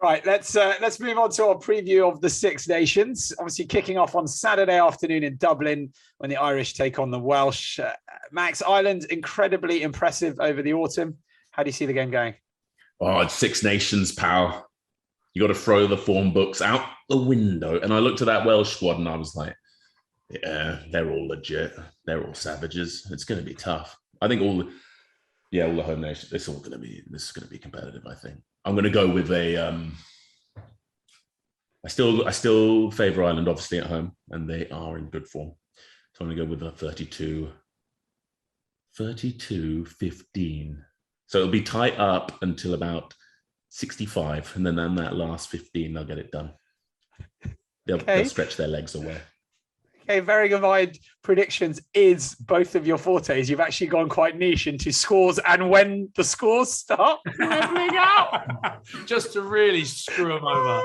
Right, let's move on to our preview of the Six Nations. Obviously, kicking off on Saturday afternoon in Dublin when the Irish take on the Welsh. Max, Ireland incredibly impressive over the autumn. How do you see the game going? Oh, it's Six Nations, pal. You got to throw the form books out the window. And I looked at that Welsh squad and I was like, yeah, they're all legit. They're all savages. It's going to be tough. I think all the home nations. This is going to be competitive. I think I'm going to go with a. I still favour Ireland, obviously at home, and they are in good form. So I'm going to go with a 32-15. So it'll be tight up until about 65, and then on that last 15, they'll get it done. They'll stretch their legs away. Okay, bearing in mind predictions is both of your fortes. You've actually gone quite niche into scores and when the scores start leveling out. Just to really screw them over.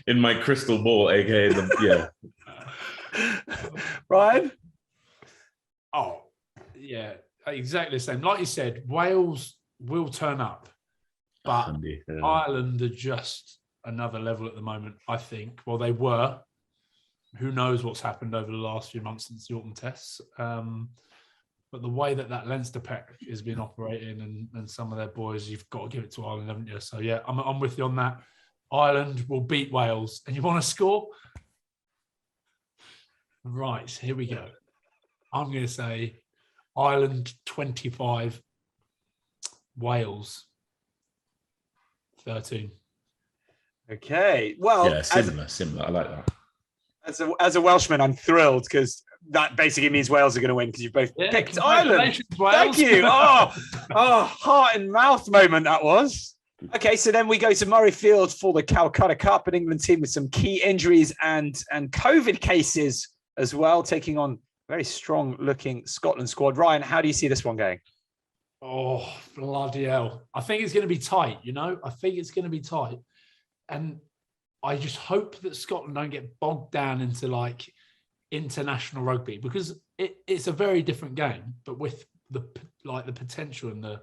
in my crystal ball, aka Ryan? Oh, yeah, exactly the same. Like you said, Wales will turn up, but Ireland are just another level at the moment, I think. Well, they were. Who knows what's happened over the last few months since the autumn tests. But the way that Leinster pack has been operating and some of their boys, you've got to give it to Ireland, haven't you? So, yeah, I'm with you on that. Ireland will beat Wales. And you want to score? Right, here we go. I'm going to say Ireland 25, Wales 13. Okay, well... Yeah, similar. I like that. As a Welshman, I'm thrilled because that basically means Wales are going to win because you've both picked Ireland. Wales. Thank you. Heart and mouth moment that was. Okay, so then we go to Murrayfield for the Calcutta Cup, an England team with some key injuries and COVID cases as well, taking on very strong-looking Scotland squad. Ryan, how do you see this one going? Oh, bloody hell. I think it's going to be tight, I think it's going to be tight. And I just hope that Scotland don't get bogged down into like international rugby because it's a very different game, but with the potential and the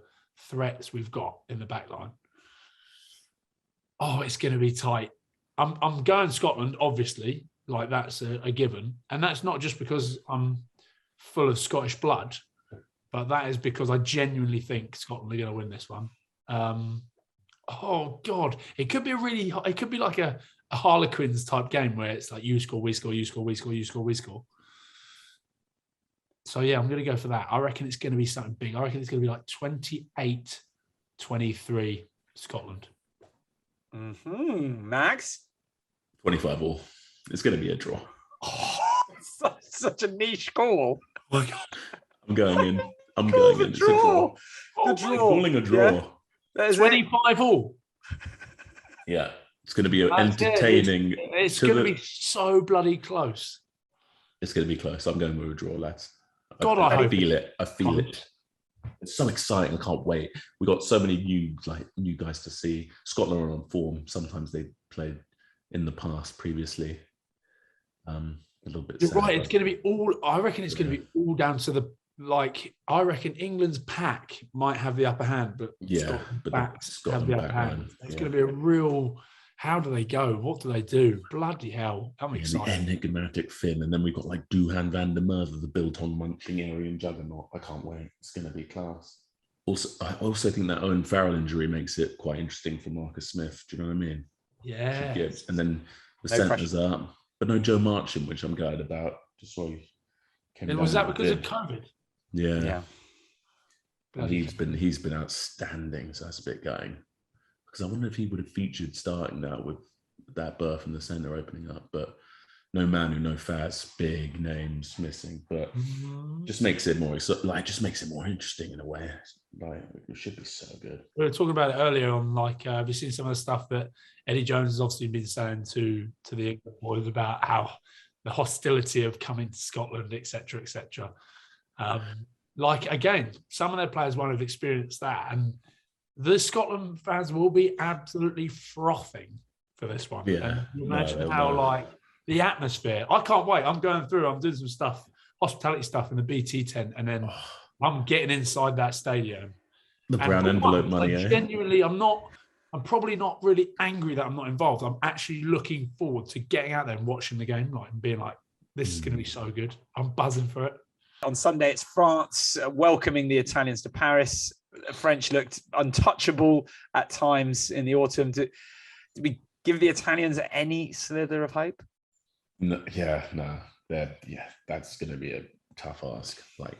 threats we've got in the back line. Oh, it's going to be tight. I'm going Scotland, obviously, like that's a given. And that's not just because I'm full of Scottish blood, but that is because I genuinely think Scotland are going to win this one. Oh God, it could be like a Harlequins type game where it's like you score, we score, you score, we score, you score, we score. So yeah, I'm going to go for that. I reckon it's going to be something big. I reckon it's going to be like 28-23 Scotland. Max? 25 all. It's going to be a draw. Oh, such a niche call. Oh my God. I'm going in. It's a draw. The draw. I'm calling a draw. Yeah. 25 all. Yeah. It's going to be entertaining. It's going to be so bloody close. It's going to be close. I'm going with a draw, lads. I feel it. I feel it. It's so exciting. I can't wait. We got so many new guys to see. Scotland are on form. Sometimes they played in the past previously. A little bit. You're right. It's going to be all. I reckon it's going to be all down to the. I reckon England's pack might have the upper hand, but Scotland's have the upper hand. It's going to be a real. How do they go? What do they do? Bloody hell! I'm excited. The enigmatic Finn, and then we've got like Duhan van der Merwe, the built-on munching Aryan juggernaut. I can't wait. It's going to be class. I also think that Owen Farrell injury makes it quite interesting for Marcus Smith. Do you know what I mean? Yeah. And then the centres are up, but no Joe Marchant, which I'm gutted about. Just saw he came. And was that because of COVID? Yeah. And he's been outstanding, so that's a bit gutting. Because I wonder if he would have featured starting now with that berth in the centre opening up, but no Manu, no Fats, big names missing, but just makes it more interesting in a way. Like it should be so good. We were talking about it earlier on. Have you seen some of the stuff that Eddie Jones has obviously been saying to the England boys about how the hostility of coming to Scotland, etc., etc. Again, some of their players won't have experienced that, and the Scotland fans will be absolutely frothing for this one. Yeah. And imagine how the atmosphere. I can't wait. I'm going through. I'm doing some stuff, hospitality stuff in the BT tent, and then I'm getting inside that stadium. The brown envelope money. Genuinely, I'm not I'm probably not really angry that I'm not involved. I'm actually looking forward to getting out there and watching the game, like, and being like, this is going to be so good. I'm buzzing for it. On Sunday, it's France welcoming the Italians to Paris. The French looked untouchable at times in the autumn. Do we give the Italians any slither of hope? No, that's going to be a tough ask. Like,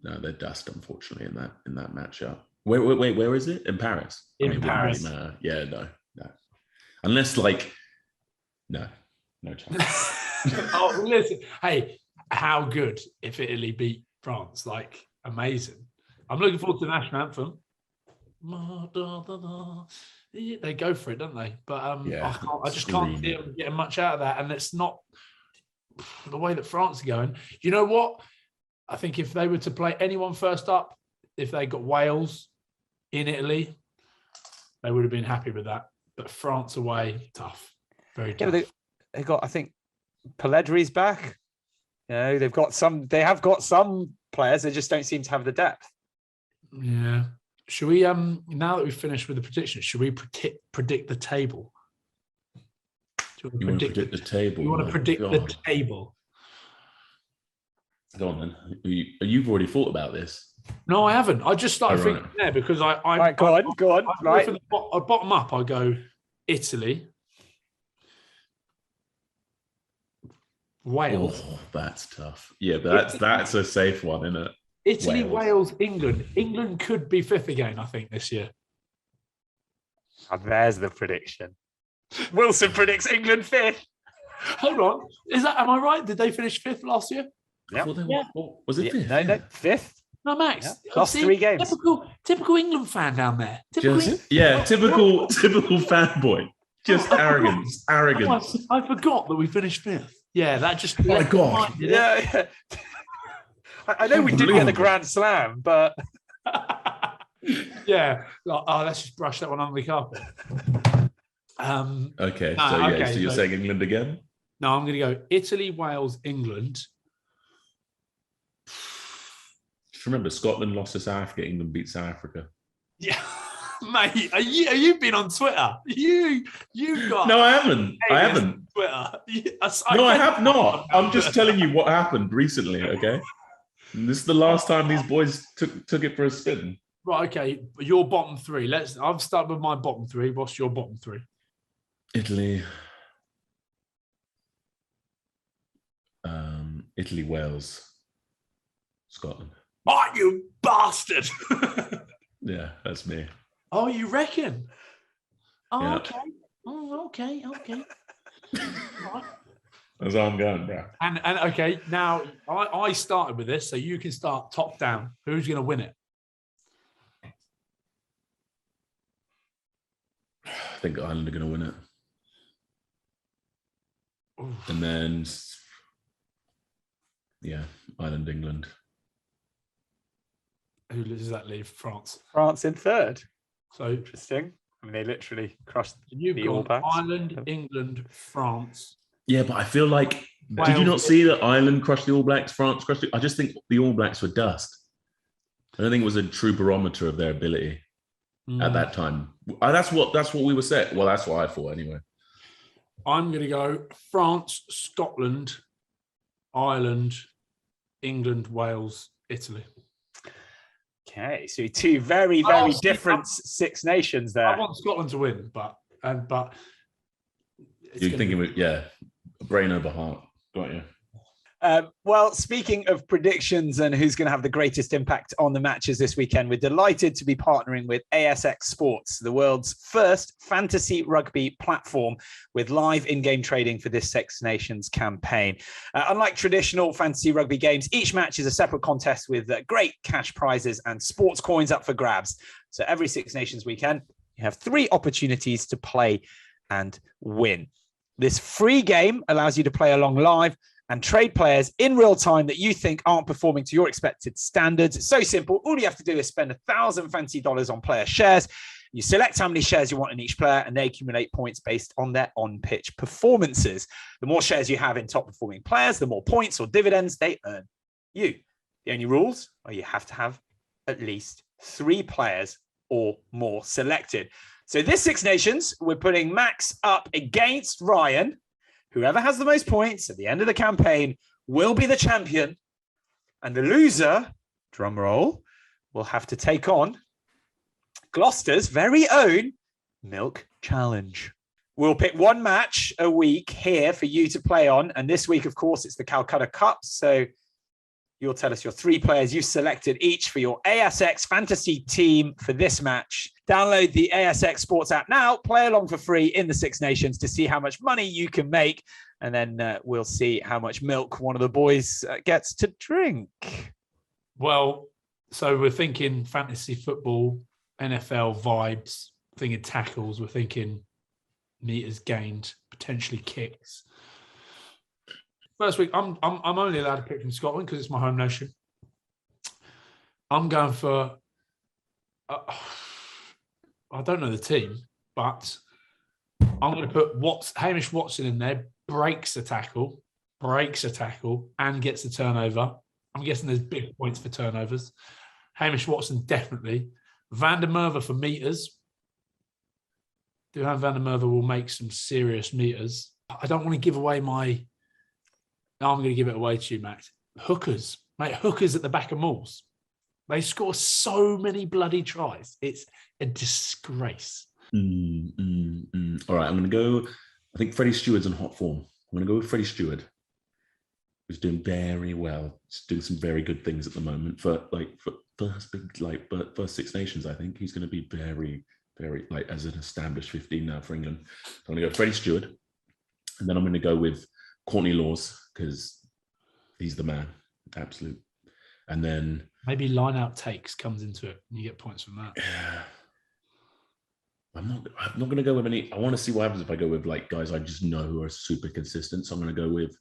no, they're dust, unfortunately, in that matchup. Wait, where is it? In Paris? In Paris. Really, no. Unless, like, no chance. Oh, listen, hey, how good if Italy beat France? Like, amazing. I'm looking forward to the national anthem. They go for it, don't they? But I just can't see them getting much out of that. And it's not the way that France are going. You know what? I think if they were to play anyone first up, if they got Wales in Italy, they would have been happy with that. But France away, tough. Very tough. Yeah, they got, I think, Pelledri's back. You know, they have got some players, they just don't seem to have the depth. Yeah. Should we, now that we've finished with the predictions, should we predict the table? You want to predict the table? You want to predict the table? Go on then. You've already thought about this. No, I haven't. I just started thinking there because I right, go on. Right. I bottom up, I go Italy, Wales. Oh, that's tough. Yeah, but that's a safe one, isn't it? Italy, Wales, England. England could be fifth again, I think, this year. Oh, there's the prediction. Wilson predicts England fifth. Hold on. Am I right? Did they finish fifth last year? Yeah. Was it fifth? No, fifth. No, Max. Yeah. Last 3 games. Typical England fan down there. Typical fanboy. Just arrogance. I forgot that we finished fifth. Yeah, that just. Oh my God. Yeah. I know we didn't get the Grand Slam, but yeah. Let's just brush that one under the carpet. Okay. So you're saying England again? No, I'm going to go Italy, Wales, England. Just remember, Scotland lost to South Africa. England beat South Africa. Yeah, mate. Are you been on Twitter? You got? No, I haven't. Twitter. No, I have not. I'm just telling you what happened recently. Okay. And this is the last time these boys took it for a spin. Right. Okay. Your bottom 3. I've started with my bottom 3. What's your bottom 3? Italy, Wales, Scotland. Oh, you bastard! Yeah, that's me. Oh, you reckon? Oh, yeah. Okay. Oh, okay. Right. That's how I'm going, bro. And okay, now I started with this, so you can start top down. Who's going to win it? I think Ireland are going to win it. Oof. And then, Ireland, England. Who does that leave? France. France in third. So interesting. I mean, they literally crushed the All Blacks. Ireland, England, France. Yeah, but I feel like, did you not see that Ireland crushed the All Blacks, France crushed it? I just think the All Blacks were dust. I don't think it was a true barometer of their ability at that time. That's what we were set. Well, that's what I thought anyway. I'm going to go France, Scotland, Ireland, England, Wales, Italy. Okay, so 2 very, very different Six Nations there. I want Scotland to win, but you're thinking with brain over heart, got you? Well, speaking of predictions and who's going to have the greatest impact on the matches this weekend, we're delighted to be partnering with ASX Sports, the world's first fantasy rugby platform with live in-game trading for this Six Nations campaign. Unlike traditional fantasy rugby games, each match is a separate contest with great cash prizes and sports coins up for grabs. So every Six Nations weekend, you have 3 opportunities to play and win. This free game allows you to play along live and trade players in real time that you think aren't performing to your expected standards. It's so simple. All you have to do is spend $1,000 fancy dollars on player shares. You select how many shares you want in each player, and they accumulate points based on their on-pitch performances. The more shares you have in top-performing players, the more points or dividends they earn you. The only rules are you have to have at least 3 players or more selected. So this Six Nations, we're putting Max up against Ryan. Whoever has the most points at the end of the campaign will be the champion. And the loser, drum roll, will have to take on Gloucester's very own Milk Challenge. We'll pick one match a week here for you to play on. And this week, of course, it's the Calcutta Cup. So you'll tell us your 3 players you've selected each for your ASX fantasy team for this match. Download the ASX Sports app now. Play along for free in the Six Nations to see how much money you can make. And then we'll see how much milk one of the boys gets to drink. Well, so we're thinking fantasy football, NFL vibes, thinking tackles, we're thinking meters gained, potentially kicks. First week, I'm only allowed to pick from Scotland because it's my home nation. I'm going for, I don't know the team, but I'm going to put Hamish Watson in there, breaks a tackle, and gets a turnover. I'm guessing there's big points for turnovers. Hamish Watson, definitely. Van der Merwe for meters. Duhan van der Merwe will make some serious meters. I don't want to give away my... No, I'm going to give it away to you, Max. Hookers. Mate, hookers at the back of mauls. They score so many bloody tries. It's a disgrace. All right, I'm going to go... I think Freddie Steward's in hot form. I'm going to go with Freddie Steward, who's doing very well. He's doing some very good things at the moment. For first Six Nations, I think he's going to be very, very, as an established 15 now for England. So I'm going to go Freddie Steward. And then I'm going to go with Courtney Laws, because he's the man, absolute. And then maybe line out takes comes into it, and you get points from that. Yeah, I'm not going to go with any. I want to see what happens if I go with guys I just know who are super consistent. So I'm going to go with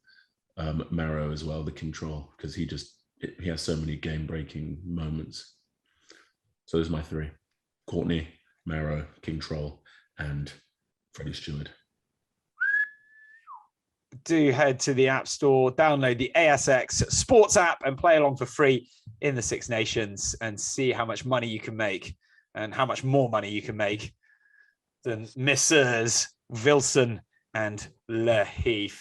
Marrow as well, the control, because he has so many game breaking moments. So those are my 3: Courtney, Marrow, Control, and Freddie Steward. Do head to the App Store, download the ASX Sports app and play along for free in the Six Nations and see how much money you can make and how much more money you can make than Messrs. Wilson and Lahiff.